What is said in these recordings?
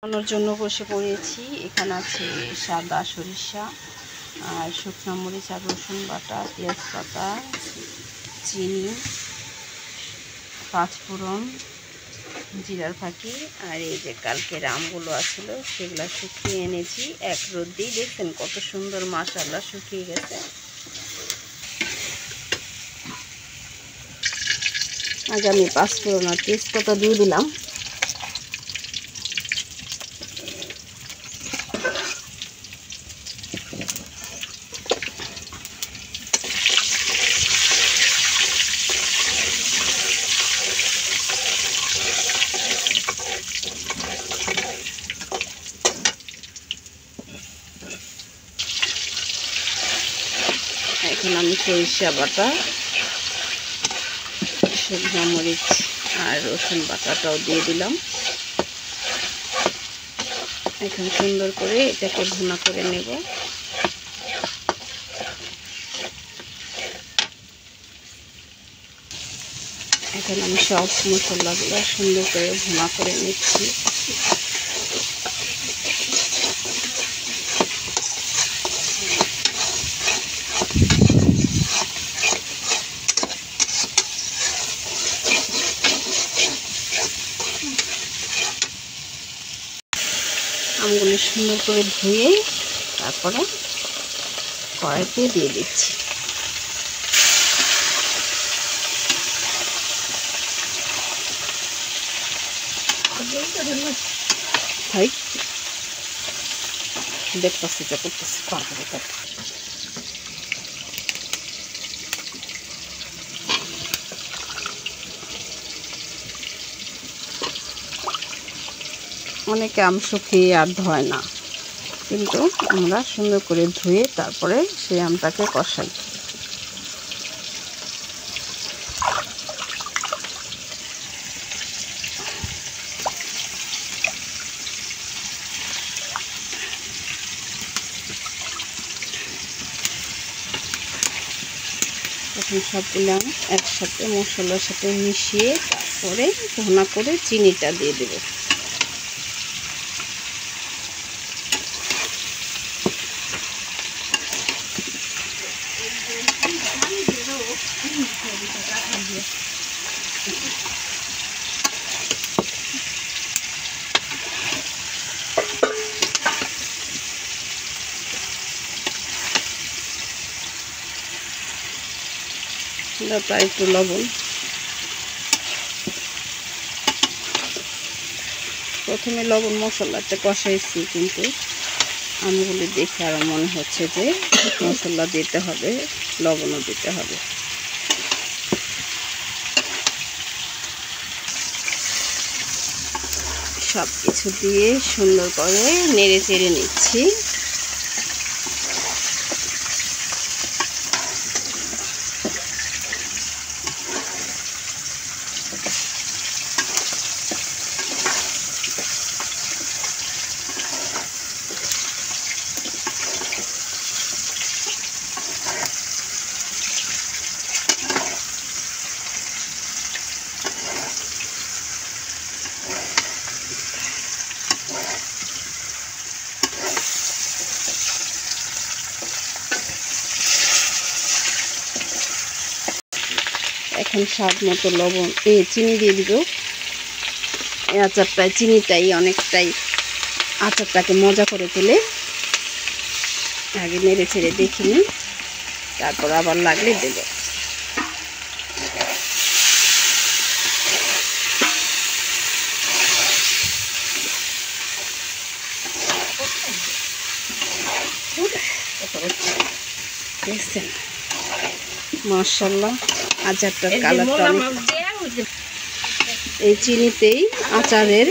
বানানোর জন্য বসে পড়েছি। এখানে আছে সাদা সরিষা আর শুকনো মরিচ আর রসুন বাটা, পেঁয়াজ পাতা, চিনি, পাঁচফোড়ন, জিরার ফাঁকি আর এই যে কালকের আমগুলো আছিল সেগুলো শুকিয়ে এনেছি এক রোদ দিয়ে। দেখছেন কত সুন্দর মাশাআল্লাহ শুকিয়ে গেছে। আগে আমি পাঁচফোড়ন আর তেজপাতা দিয়ে দিলাম। এখন আমি সরিষা বাটা, শুকনো মরিচ আর রসুন বাটাটাও দিয়ে দিলাম। এখন সুন্দর করে এটাকে ভুনা করে নেব। এখন আমি সব মশলাগুলো সুন্দর করে ভুনা করে নিচ্ছি। আমগুলো সুন্দর করে ধুয়ে তারপরে কড়াইতে দিয়ে দিচ্ছি। দেখতেছি যা করতেছি পারবো। অনেকে আম শুকিয়ে আর ধয় না, কিন্তু আমরা সুন্দর করে ধুয়ে তারপরে সেই আমটাকে কষাই। এখন সবগুলো আম একসাথে মশলার সাথে মিশিয়ে তারপরে ভুনা করে চিনিটা দিয়ে দেব। তাই একটু লবণ, প্রথমে লবণ মশলাটা কষাইছি, কিন্তু আমগুলি দেখে আরও মনে হচ্ছে যে মশলা দিতে হবে, লবণও দিতে হবে। সব কিছু দিয়ে সুন্দর করে নেড়ে চেড়ে নিচ্ছি। এখন স্বাদ মতো লবণ চিনি দিয়ে দিব। এই আচারটায় চিনিটাই অনেকটাই আচারটাকে মজা করে তোলে। আগে নেড়ে ছেড়ে দেখিনি, তারপর আবার লাগলে দেব। দেখছেন মাশাআল্লাহ আচারটার কালারটা এই চিনিতেই আচারের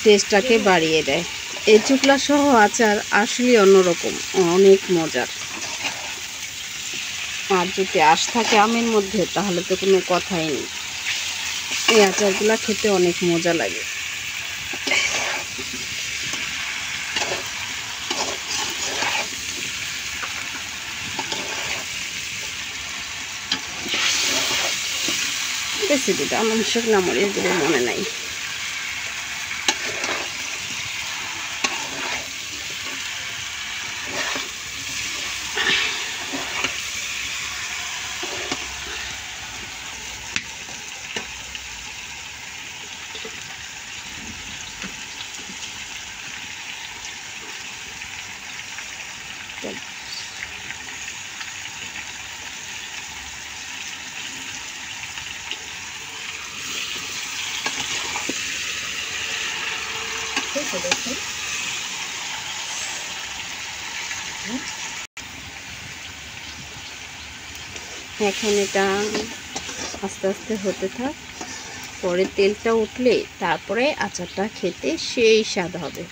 টেস্টটাকে বাড়িয়ে দেয়। এই চুকলা সহ আচার আসলে অন্যরকম, অনেক মজার। আর যদি আঁশ থাকে আমের মধ্যে তাহলে তো কোনো কথাই নেই। এই আচারগুলো খেতে অনেক মজা লাগে। রেসিপিটা আমার শুকনো মরিচ দেবো মনে নাই। গেছে দেখুন। এখন এটা আস্তে আস্তে হতে থাক, পরে তেলটা উঠলে তারপরে আচারটা খেতে সেই স্বাদ হবে।